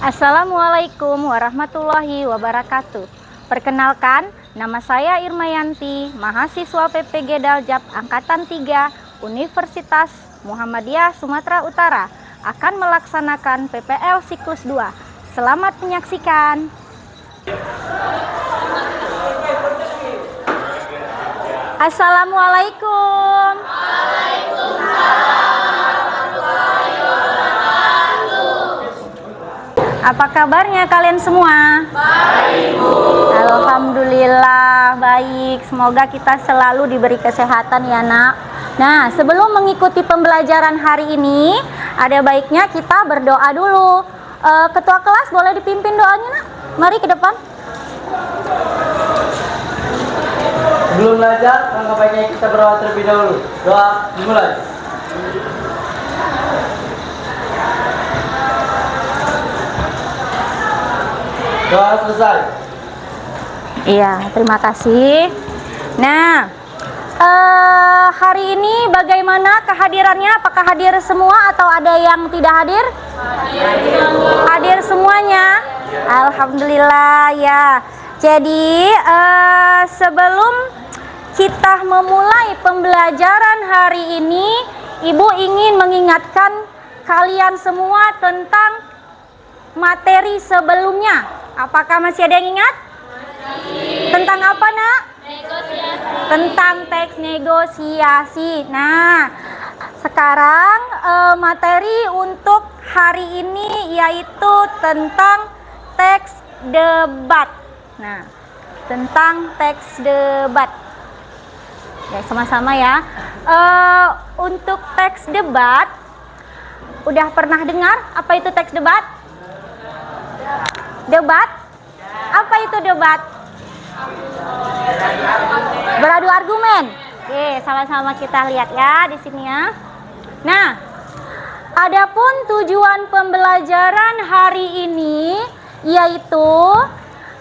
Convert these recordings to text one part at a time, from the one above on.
Assalamualaikum warahmatullahi wabarakatuh. Perkenalkan, nama saya Irmayanti, mahasiswa PPG Daljab Angkatan 3 Universitas Muhammadiyah Sumatera Utara, akan melaksanakan PPL siklus 2. Selamat menyaksikan. Assalamualaikum. Apa kabarnya kalian semua? Baik, Bu. Alhamdulillah baik. Semoga kita selalu diberi kesehatan ya, Nak. Nah, sebelum mengikuti pembelajaran hari ini, ada baiknya kita berdoa dulu. Ketua kelas boleh dipimpin doanya, Nak? Mari ke depan. Sebelum belajar, langkah baiknya kita berdoa terlebih dahulu. Doa dimulai. Doa selesai. Iya, terima kasih. Nah, hari ini bagaimana kehadirannya? Apakah hadir semua atau ada yang tidak hadir? Hadir semuanya. Alhamdulillah ya. Jadi sebelum kita memulai pembelajaran hari ini, Ibu ingin mengingatkan kalian semua tentang materi sebelumnya. Apakah masih ada yang ingat? Masih. Tentang apa, Nak? Negosiasi. Tentang teks negosiasi. Nah, sekarang materi untuk hari ini yaitu tentang teks debat. Nah, tentang teks debat. Ya, sama-sama ya. Untuk teks debat, udah pernah dengar apa itu teks debat? Debat? Apa itu debat? Beradu argumen. Oke, sama-sama kita lihat ya di sini ya. Nah, adapun tujuan pembelajaran hari ini yaitu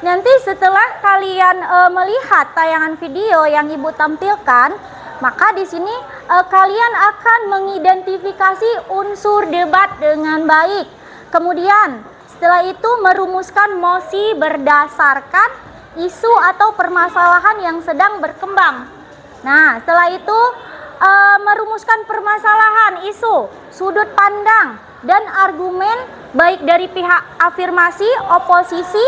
nanti setelah kalian melihat tayangan video yang Ibu tampilkan, maka di sini kalian akan mengidentifikasi unsur debat dengan baik. Kemudian setelah itu merumuskan mosi berdasarkan isu atau permasalahan yang sedang berkembang. Nah, setelah itu merumuskan permasalahan, isu, sudut pandang, dan argumen baik dari pihak afirmasi, oposisi,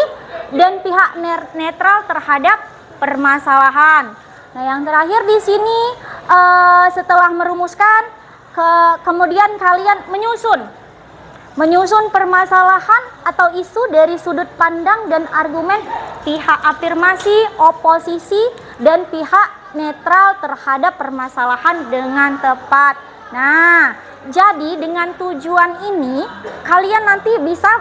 dan pihak netral terhadap permasalahan. Nah, yang terakhir di sini setelah merumuskan, kemudian kalian menyusun permasalahan atau isu dari sudut pandang dan argumen pihak afirmasi, oposisi, dan pihak netral terhadap permasalahan dengan tepat. Nah, jadi dengan tujuan ini kalian nanti bisa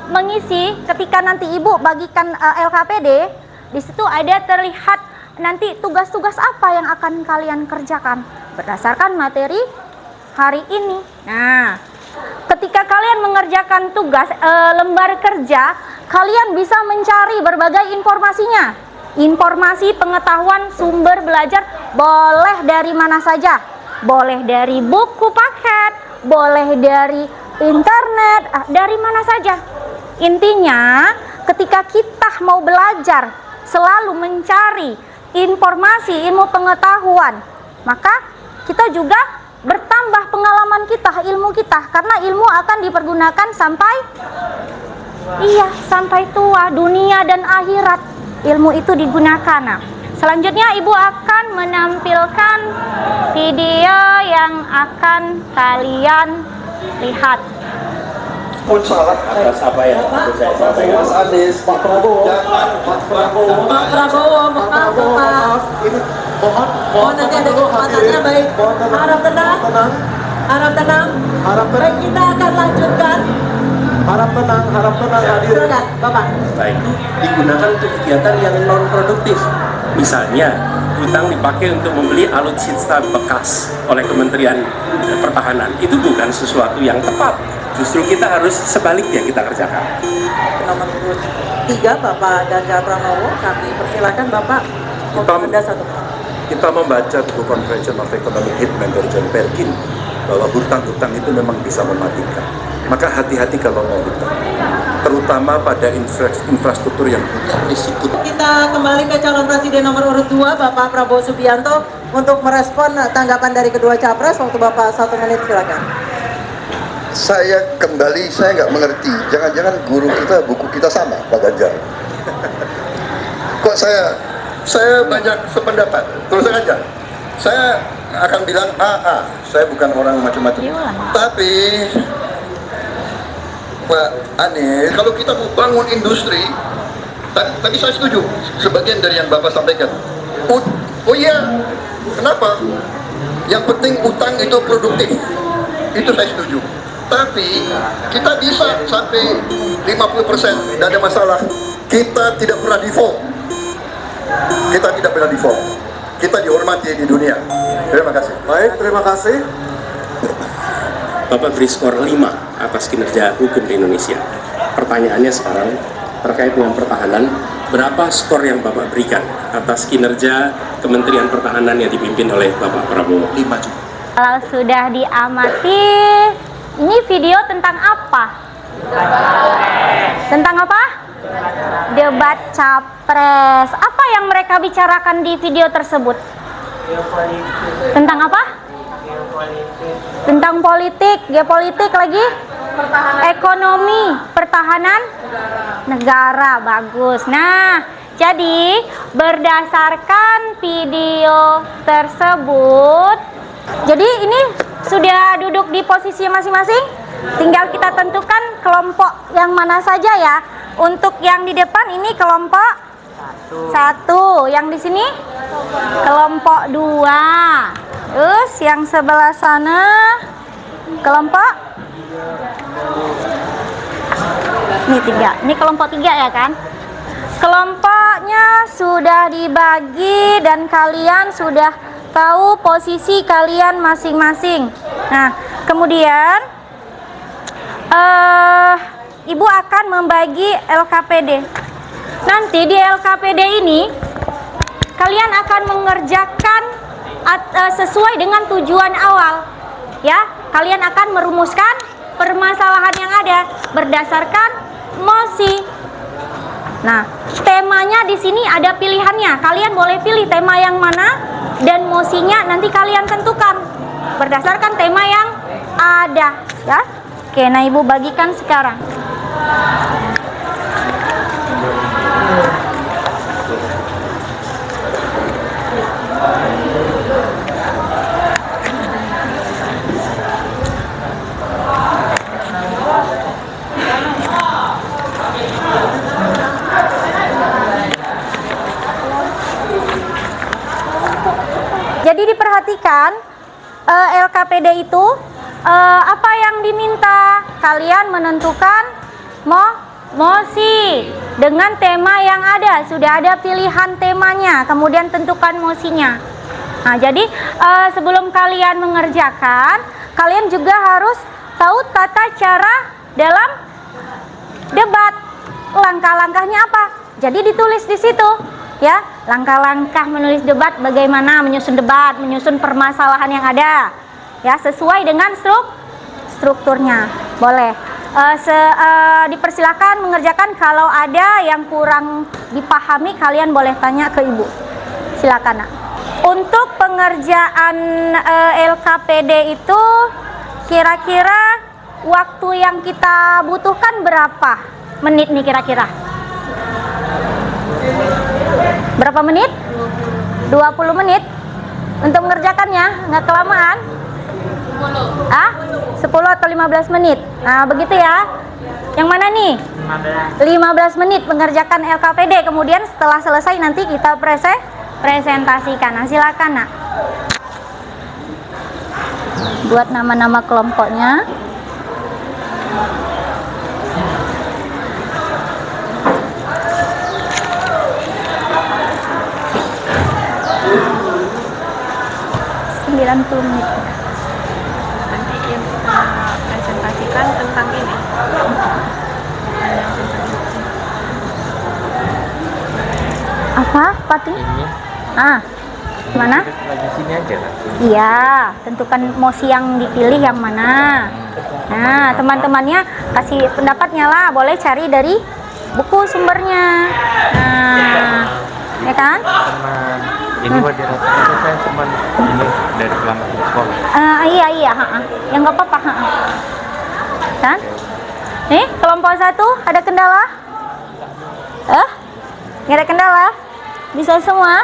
mengisi ketika nanti Ibu bagikan LKPD, di situ ada terlihat nanti tugas-tugas apa yang akan kalian kerjakan berdasarkan materi hari ini. Nah, ketika kalian mengerjakan tugas lembar kerja, kalian bisa mencari berbagai informasinya. Informasi, pengetahuan, sumber belajar boleh dari mana saja. Boleh dari buku paket, boleh dari internet, dari mana saja. Intinya, ketika kita mau belajar, selalu mencari informasi, ilmu pengetahuan, maka kita juga bertambah pengalaman kita, ilmu kita, karena ilmu akan dipergunakan sampai tua, dunia dan akhirat. Ilmu itu digunakan. Nah, selanjutnya Ibu akan menampilkan video yang akan kalian lihat. Atas apa yang saya sampaikan. Mas Anies, Pak Prabowo. Pak Prabowo, Ini mohon nanti ada kesempatannya. Baik, harap tenang, baik, kita akan lanjutkan. harap tenang hadir. Silakan, Bapak. Baik, digunakan untuk kegiatan yang non produktif. Misalnya, utang dipakai untuk membeli alutsista bekas oleh Kementerian Pertahanan. Itu bukan sesuatu yang tepat. Justru kita harus sebaliknya kita kerjakan. Nomor 3, Bapak Ganjar Pranowo, kami persilakan Bapak untuk Anda satu. Kita membaca buku Convention of Economic Hitman dari John Perkin bahwa hutang-hutang itu memang bisa mematikan. Maka hati-hati kalau mau hutang, terutama pada infrastruktur yang punya risiko. Kita kembali ke calon presiden nomor urut 2, Bapak Prabowo Subianto, untuk merespon tanggapan dari kedua capres. Waktu Bapak 1 menit, silakan. Saya nggak mengerti. Jangan-jangan guru kita, buku kita sama, Pak Ganjar. Kok saya banyak sependapat. Terus aja. Saya akan bilang AA. Saya bukan orang macam-macam. Tapi Pak Anies, kalau kita mau bangun industri, tadi saya setuju sebagian dari yang Bapak sampaikan. Oh iya, kenapa? Yang penting utang itu produktif. Itu saya setuju. Tapi kita bisa sampai 50%, tidak ada masalah. Kita tidak pernah default. Kita dihormati di dunia. Terima kasih. Baik, terima kasih. Bapak beri skor 5 atas kinerja hukum di Indonesia. Pertanyaannya sekarang terkait dengan pertahanan, berapa skor yang Bapak berikan atas kinerja Kementerian Pertahanan yang dipimpin oleh Bapak Prabowo? 5 juga. Kalau sudah diamati, ini video tentang apa? Tentang apa? Debat capres. Apa yang mereka bicarakan di video tersebut? Tentang apa? Tentang politik, geopolitik lagi? Ekonomi, pertahanan negara. Bagus. Nah, jadi berdasarkan video tersebut, jadi ini sudah duduk di posisi masing-masing. Tinggal kita tentukan kelompok yang mana saja ya. Untuk yang di depan ini kelompok 1, yang di sini kelompok 2. Terus yang sebelah sana kelompok ini 3. Ini kelompok 3 ya kan? Kelompoknya sudah dibagi dan kalian sudah tahu posisi kalian masing-masing. Nah, kemudian Ibu akan membagi LKPD. Nanti di LKPD ini kalian akan mengerjakan sesuai dengan tujuan awal. Ya, kalian akan merumuskan permasalahan yang ada berdasarkan mosi. Nah, temanya di sini ada pilihannya. Kalian boleh pilih tema yang mana dan mosinya nanti kalian tentukan berdasarkan tema yang ada, ya. Oke, nah Ibu bagikan sekarang. Jadi diperhatikan LKPD itu apa yang diminta? Kalian menentukan mosi dengan tema yang ada. Sudah ada pilihan temanya, kemudian tentukan mosinya. Nah, jadi sebelum kalian mengerjakan, kalian juga harus tahu tata cara dalam debat. Langkah-langkahnya apa? Jadi ditulis di situ. Ya, langkah-langkah menulis debat, bagaimana menyusun debat, menyusun permasalahan yang ada, ya sesuai dengan strukturnya. Boleh dipersilakan mengerjakan. Kalau ada yang kurang dipahami, kalian boleh tanya ke Ibu. Silakan, Nak. Untuk pengerjaan LKPD itu kira-kira waktu yang kita butuhkan berapa menit nih kira-kira? Berapa menit? 20 menit untuk mengerjakannya, nggak kelamaan? 10 atau 15 menit. Nah, begitu ya. Yang mana nih? 15 menit mengerjakan LKPD. Kemudian setelah selesai nanti kita presentasikan. Nah, silakan, Nak. Buat nama-nama kelompoknya. Menit. Nanti kita presentasikan tentang ini. Apa, Pati? Mana? Lagi sini aja kan? Iya, tentukan mosi yang dipilih yang mana. Nah, teman-temannya kasih pendapatnya lah, boleh cari dari buku sumbernya. Nah, ya kan? Teman, ini wajar rata-rata saya teman ini dari pelanggan sekolah. Iya, yang nggak apa-apa. Kan? Nih, kelompok 1 ada kendala? Nggak ada kendala? Bisa semua?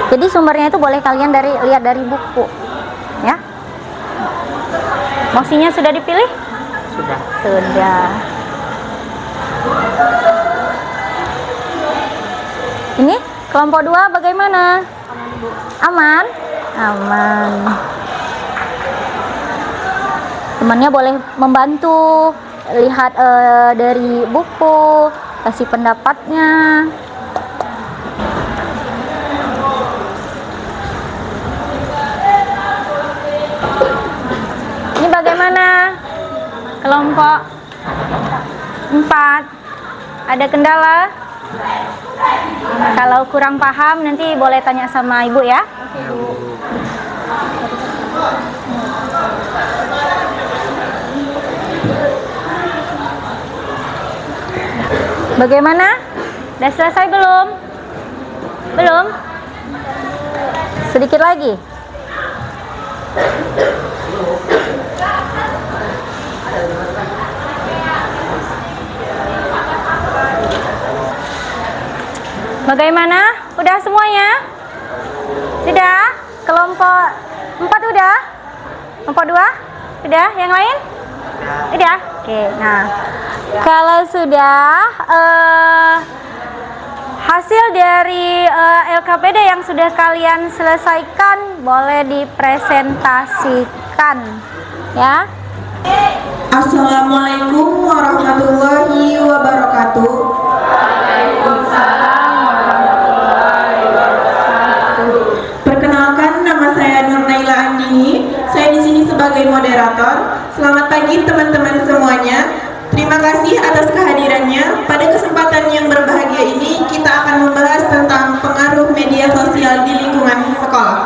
Jadi sumbernya itu boleh kalian lihat dari buku, ya. Mosinya sudah dipilih? Sudah. Ini kelompok 2 bagaimana? Aman? Aman. Temannya boleh membantu lihat dari buku, kasih pendapatnya. Ini bagaimana? Kelompok 4 ada kendala? Kalau kurang paham nanti boleh tanya sama ibu ya. Bagaimana? Udah selesai belum? Belum? Sedikit lagi. Bagaimana? Udah semuanya? Sudah? Kelompok 4 udah? Kelompok 2? Udah? Yang lain? Udah? Oke, nah kalau sudah hasil dari LKPD yang sudah kalian selesaikan boleh dipresentasikan ya. Assalamualaikum warahmatullahi wabarakatuh. Perkenalkan, nama saya Nur Naila Andini. Saya di sini sebagai moderator. Selamat pagi teman-teman semuanya. Terima kasih atas kehadirannya. Pada kesempatan yang berbahagia ini, kita akan membahas tentang pengaruh media sosial di lingkungan sekolah.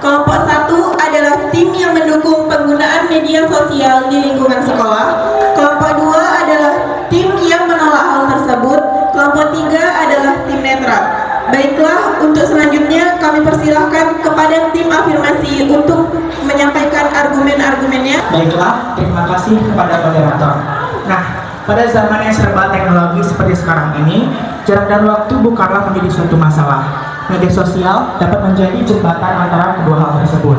Kelompok 1 adalah tim yang mendukung penggunaan media sosial di lingkungan sekolah. Kelompok 2 adalah tim yang menolak hal tersebut. Kelompok 3 adalah tim netral. Baiklah, untuk selanjutnya kami persilahkan kepada tim afirmasi untuk menyampaikan argumen-argumennya. Baiklah, terima kasih kepada moderator. Nah, pada zaman yang serba teknologi seperti sekarang ini, jarak dan waktu bukanlah menjadi suatu masalah. Media sosial dapat menjadi jembatan antara kedua hal tersebut.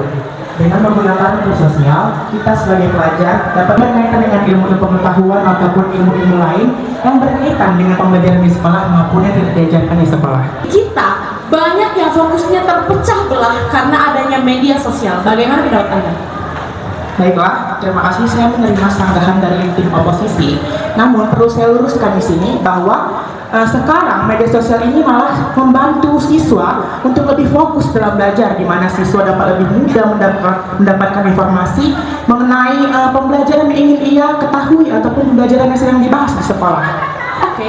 Dengan menggunakan media sosial, kita sebagai pelajar dapat berkaitan dengan ilmu pengetahuan ataupun ilmu-ilmu lain yang berkaitan dengan pembelajaran di sekolah maupun yang tidak diajarkan di sekolah. Kita banyak yang fokusnya terpecah belah karena adanya media sosial. Bagaimana pendapat Anda? Baiklah, terima kasih. Saya menerima sanggahan dari tim oposisi. Namun perlu saya luruskan di sini bahwa sekarang media sosial ini malah membantu siswa untuk lebih fokus dalam belajar, di mana siswa dapat lebih mudah mendapatkan informasi mengenai pembelajaran yang ingin ia ketahui ataupun pembelajaran yang sedang dibahas di sekolah. Oke,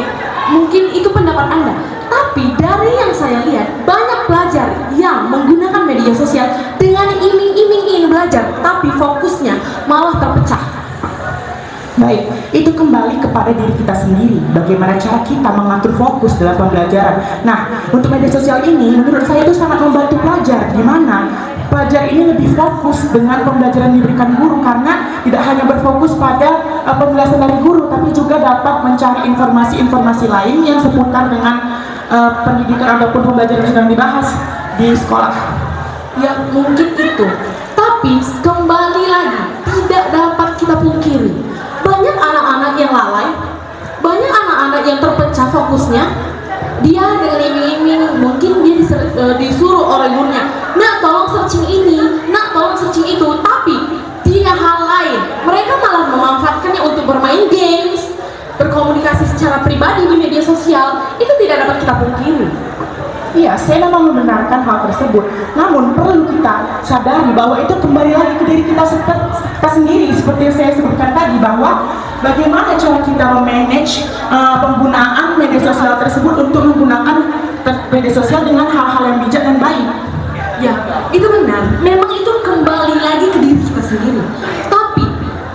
mungkin itu pendapat Anda. Tapi dari yang saya lihat, banyak pelajar yang menggunakan media sosial dengan iming-iming ingin belajar, tapi fokusnya malah terpecah. Baik, itu kembali kepada diri kita sendiri. Bagaimana cara kita mengatur fokus dalam pembelajaran. Nah, untuk media sosial ini, menurut saya itu sangat membantu pelajar, di mana pelajar ini lebih fokus dengan pembelajaran yang diberikan guru, karena tidak hanya berfokus pada penjelasan dari guru, tapi juga dapat mencari informasi-informasi lain yang seputar dengan pendidikan ataupun pembelajaran yang sedang dibahas di sekolah. Ya, mungkin itu. Tapi kembali lagi, tidak dapat kita pungkiri. Banyak anak-anak yang lalai, banyak anak-anak yang terpecah fokusnya. Dia dengan iming-iming, mungkin dia disuruh oleh gurunya, nak tolong searching ini, nak tolong searching itu, tapi dia hal lain. Mereka malah memanfaatkannya untuk bermain games, berkomunikasi secara pribadi di media sosial. Itu tidak dapat kita pungkiri. Iya, saya memang membenarkan hal tersebut. Namun perlu kita sadari bahwa itu kembali lagi ke diri kita sendiri. Seperti yang saya sebutkan tadi, bahwa bagaimana cara kita memanage penggunaan media sosial tersebut untuk menggunakan media sosial dengan hal-hal yang bijak dan baik. Ya, itu benar. Memang itu kembali lagi ke diri kita sendiri. Tapi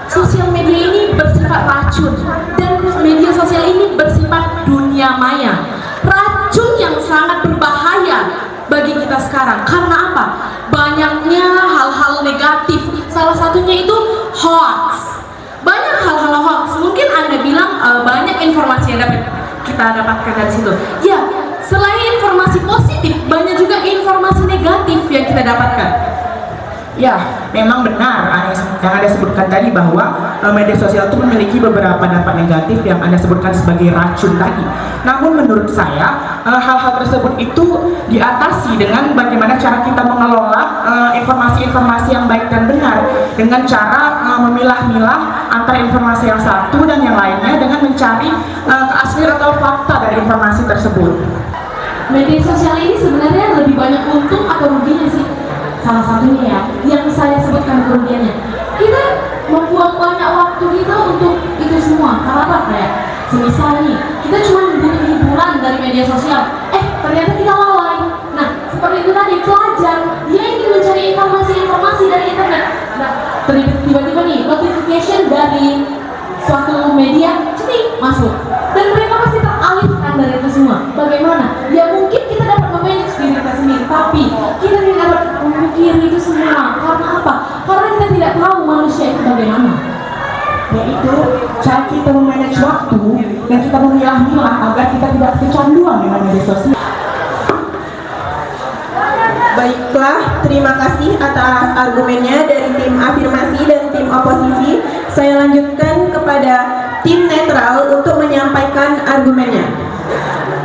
sosial media ini bersifat racun dan media sosial ini bersifat dunia maya. Racun yang sangat berbahaya bagi kita sekarang. Karena apa? Banyaknya hal-hal negatif. Salah satunya itu hoax. Banyak hal-hal hoax. Mungkin Anda bilang banyak informasi yang dapat kita dapatkan dari situ. Ya, selain informasi positif, banyak juga informasi negatif yang kita dapatkan. Ya, memang benar yang Anda sebutkan tadi bahwa media sosial itu memiliki beberapa dampak negatif yang Anda sebutkan sebagai racun tadi. Namun menurut saya, hal-hal tersebut itu diatasi dengan bagaimana cara kita mengelola informasi-informasi yang baik dan benar, dengan cara memilah-milah antara informasi yang satu dan yang lainnya dengan mencari keaslian atau fakta dari informasi tersebut. Media sosial ini sebenarnya lebih banyak untung atau ruginya sih? Salah satunya ya, yang saya sebutkan kerugiannya, kita membuang banyak waktu kita untuk itu semua. Karena kayak semisal nih, kita cuma butuh hiburan dari media sosial, ternyata kita lalai. Nah, seperti itu tadi, pelajar dia ingin mencari informasi dari internet. Nah, tiba-tiba nih notification dari suatu media cetik masuk, dan mereka pasti teralihkan dari itu semua. Bagaimana? Ya mungkin kita dapat memanage diri kita sendiri, tapi kita tidak dapat memikirkan itu semua. Karena apa? Karena kita tidak tahu manusia itu bagaimana. Yaitu cara kita memanage waktu dan kita memilah-milah agar kita tidak kecanduan dengan media sosial. Baiklah, terima kasih atas argumennya dari tim afirmasi dan tim oposisi. Saya lanjutkan kepada tim netral untuk menyampaikan argumennya.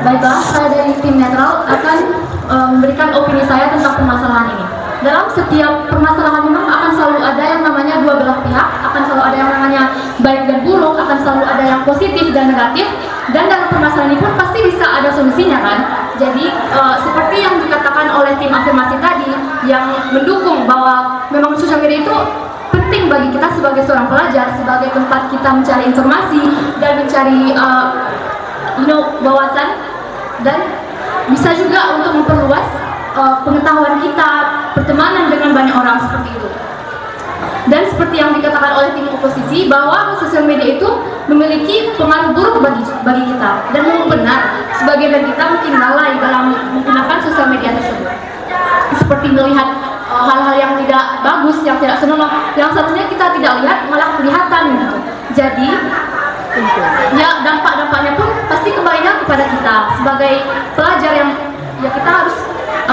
Baiklah, saya dari tim netral akan memberikan opini saya tentang permasalahan ini. Dalam setiap permasalahan memang akan selalu ada yang namanya dua belah pihak, akan selalu ada yang namanya baik dan buruk, akan selalu ada yang positif dan negatif, dan dalam permasalahan ini pun pasti bisa ada solusinya kan. Jadi seperti yang dikatakan oleh tim afirmasi tadi yang mendukung bahwa memang sosial media itu penting bagi kita sebagai seorang pelajar, sebagai tempat kita mencari informasi dan mencari wawasan, dan bisa juga untuk memperluas pengetahuan kita, pertemanan dengan banyak orang seperti itu. Dan seperti yang dikatakan oleh tim oposisi bahwa sosial media itu memiliki pengaruh buruk bagi kita, dan memang benar sebagian dari kita mungkin lalai dalam menggunakan sosial media tersebut, seperti melihat hal-hal yang tidak bagus, yang tidak senonoh, yang seharusnya kita tidak lihat malah kelihatan gitu. Jadi ya dampak-dampaknya pun pasti kembalinya kepada kita sebagai pelajar yang ya kita harus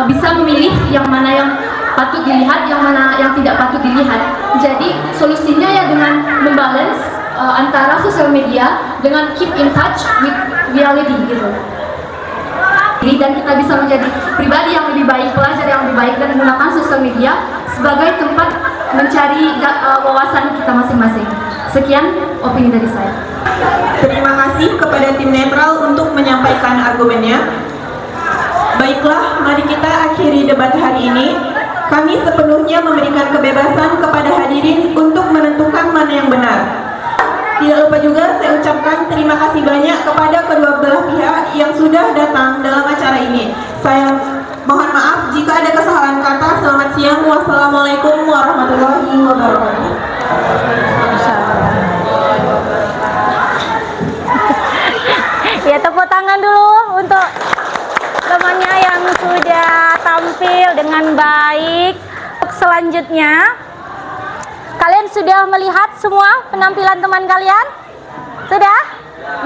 bisa memilih yang mana yang patut dilihat, yang mana yang tidak patut dilihat. Jadi solusinya ya dengan membalance antara sosial media dengan keep in touch with reality gitu. Dan kita bisa menjadi pribadi yang lebih baik, pelajar yang lebih baik, dan menggunakan sosial media sebagai tempat mencari wawasan kita masing-masing. Sekian opini dari saya. Terima kasih kepada tim netral untuk menyampaikan argumennya. Baiklah, mari kita akhiri debat hari ini. Kami sepenuhnya memberikan kebebasan kepada hadirin untuk menentukan mana yang benar. Tidak lupa juga saya ucapkan terima kasih banyak kepada kedua belah pihak yang sudah datang dalam acara ini. Saya mohon maaf jika ada kesalahan kata. Selamat siang. Wassalamualaikum warahmatullahi wabarakatuh. Ya, tepuk tangan dulu untuk temannya yang sudah tampil dengan baik. Selanjutnya, kalian sudah melihat semua penampilan teman kalian? Sudah?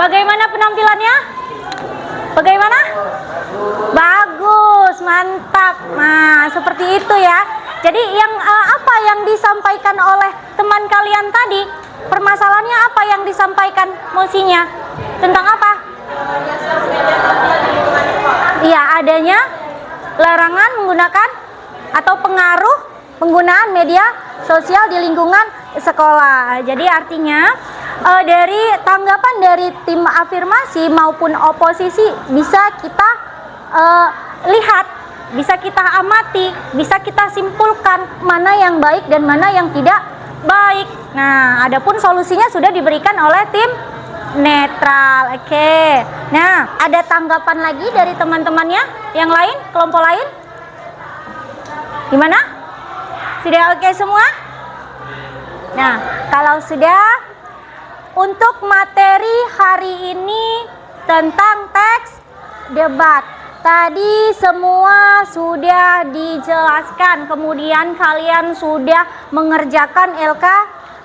Bagaimana penampilannya? Bagaimana? Bagus, mantap. Nah, seperti itu ya. Jadi yang apa yang disampaikan oleh teman kalian tadi? Permasalahannya apa yang disampaikan mosinya? Tentang apa? Iya, adanya larangan menggunakan atau pengaruh penggunaan media sosial di lingkungan sekolah. Jadi artinya dari tanggapan dari tim afirmasi maupun oposisi bisa kita lihat, bisa kita amati, bisa kita simpulkan mana yang baik dan mana yang tidak baik. Nah, adapun solusinya sudah diberikan oleh tim netral. Oke. Nah, ada tanggapan lagi dari teman-temannya yang lain, kelompok lain? Gimana? Sudah oke semua? Nah, kalau sudah, untuk materi hari ini tentang teks debat, tadi semua sudah dijelaskan, kemudian kalian sudah mengerjakan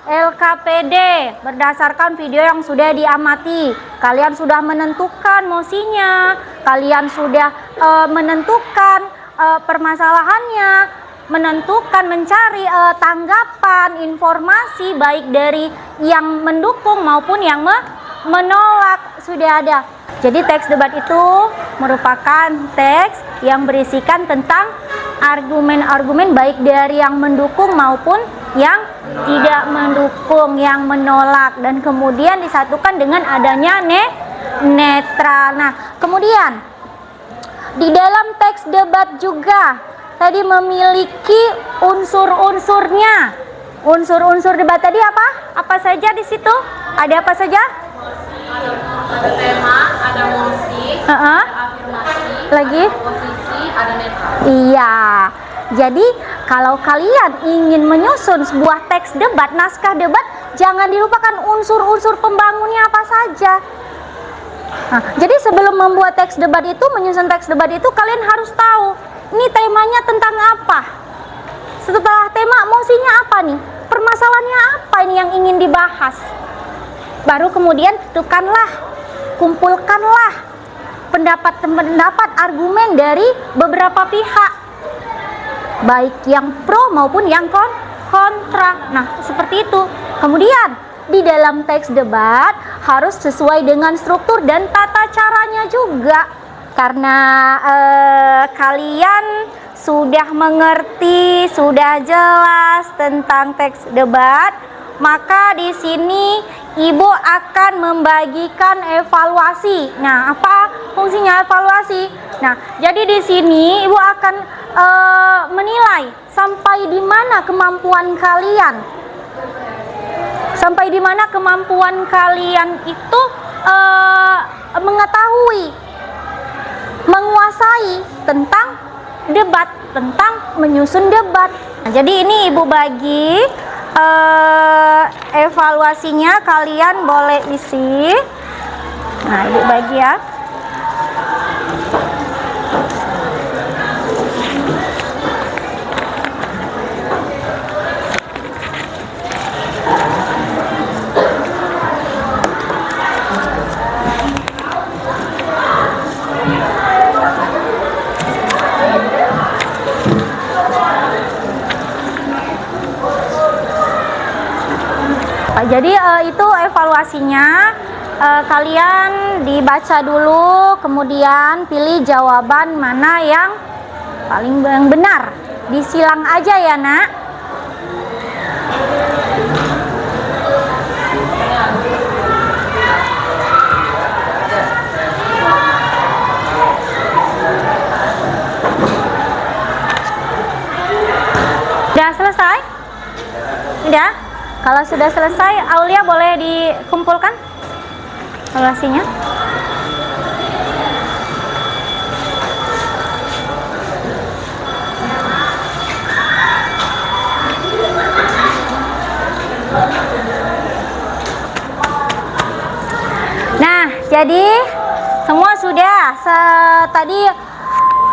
LKPD berdasarkan video yang sudah diamati. Kalian sudah menentukan mosinya, kalian sudah menentukan permasalahannya, menentukan, mencari tanggapan, informasi baik dari yang mendukung maupun yang menolak, sudah ada. Jadi teks debat itu merupakan teks yang berisikan tentang argumen-argumen baik dari yang mendukung maupun yang tidak mendukung, yang menolak, dan kemudian disatukan dengan adanya netral. Nah, kemudian di dalam teks debat juga tadi memiliki unsur-unsurnya. Unsur-unsur debat tadi apa? Apa saja di situ? Ada apa saja? Ada tema, ada mosi, ada afirmasi, lagi? ada posisi, ada netral. Iya. Jadi kalau kalian ingin menyusun sebuah teks debat, naskah debat, jangan dilupakan unsur-unsur pembangunnya apa saja. Nah, jadi sebelum membuat teks debat itu, menyusun teks debat itu, kalian harus tahu ini temanya tentang apa. Setelah tema, mosinya apa nih? Permasalahannya apa ini yang ingin dibahas? Baru kemudian tentukanlah, kumpulkanlah pendapat argumen dari beberapa pihak, baik yang pro maupun yang kontra. Nah, seperti itu. Kemudian di dalam teks debat harus sesuai dengan struktur dan tata caranya juga. Karena kalian sudah mengerti, sudah jelas tentang teks debat, maka di sini Ibu akan membagikan evaluasi. Nah, apa fungsinya evaluasi? Nah, jadi di sini Ibu akan menilai sampai di mana kemampuan kalian. Sampai di mana kemampuan kalian itu mengetahui, menguasai tentang debat, tentang menyusun debat. Nah, jadi ini Ibu bagi evaluasinya, kalian boleh isi. Nah, Ibu bagi ya. Jadi itu evaluasinya, kalian dibaca dulu, kemudian pilih jawaban mana yang paling benar. Disilang aja ya, Nak. Sudah selesai? Sudah? Kalau sudah selesai, Aulia boleh dikumpulkan evaluasinya. Nah, jadi semua sudah. Tadi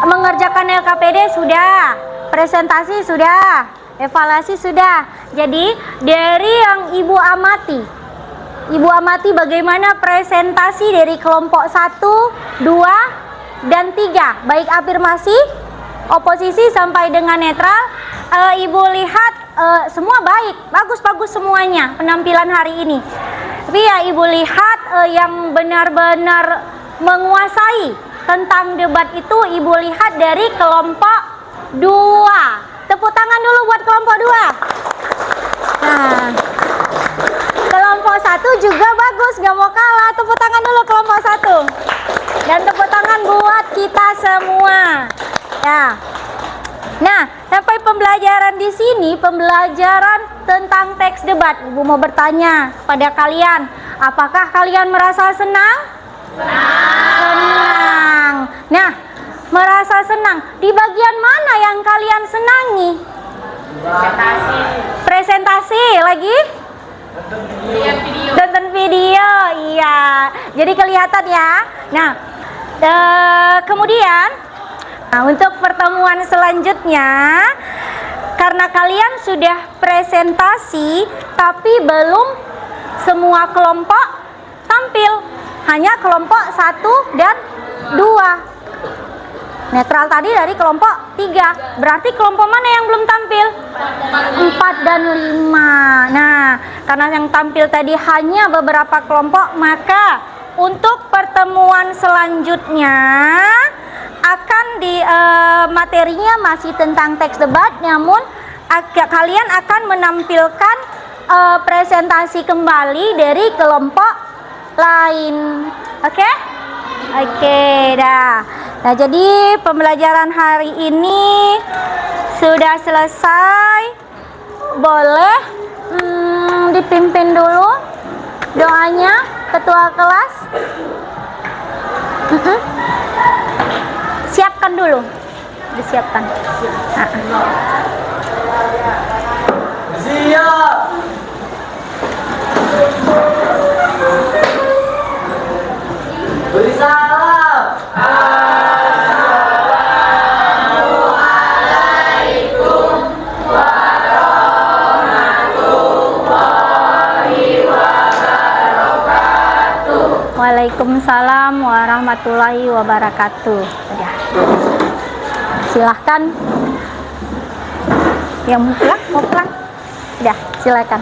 mengerjakan LKPD sudah, presentasi sudah, evaluasi sudah. Jadi dari yang Ibu amati bagaimana presentasi dari kelompok 1, 2, dan 3, baik afirmasi, oposisi sampai dengan netral. Ibu lihat semua baik, bagus-bagus semuanya penampilan hari ini. Tapi ya Ibu lihat yang benar-benar menguasai tentang debat itu Ibu lihat dari kelompok 2. Tepuk tangan dulu buat kelompok 2. Nah, kelompok 1 juga bagus, gak mau kalah. Tepuk tangan dulu kelompok 1. Dan tepuk tangan buat kita semua. Ya. Nah, sampai pembelajaran di sini, pembelajaran tentang teks debat. Ibu mau bertanya pada kalian, Apakah kalian merasa senang? Senang. Nah, merasa senang. Di bagian mana yang kalian senangi? Presentasi lagi? Tonton video. Iya. Jadi kelihatan ya. Nah, kemudian untuk pertemuan selanjutnya, karena kalian sudah presentasi tapi belum semua kelompok tampil, hanya kelompok 1 dan 2. Netral tadi dari kelompok 3. Berarti kelompok mana yang belum tampil? 4 dan 5. Nah, karena yang tampil tadi hanya beberapa kelompok, maka untuk pertemuan selanjutnya akan di materinya masih tentang teks debat, namun kalian akan menampilkan presentasi kembali dari kelompok lain. Oke? Oke, dah. Nah, jadi pembelajaran hari ini sudah selesai. Boleh dipimpin dulu doanya ketua kelas. Siapkan dulu. Disiapkan. Siap. Beri salam. Assalamualaikum warahmatullahi wabarakatuh. Waalaikumsalam warahmatullahi wabarakatuh. Udah. Silahkan. Yang mau pulang? Udah, silakan.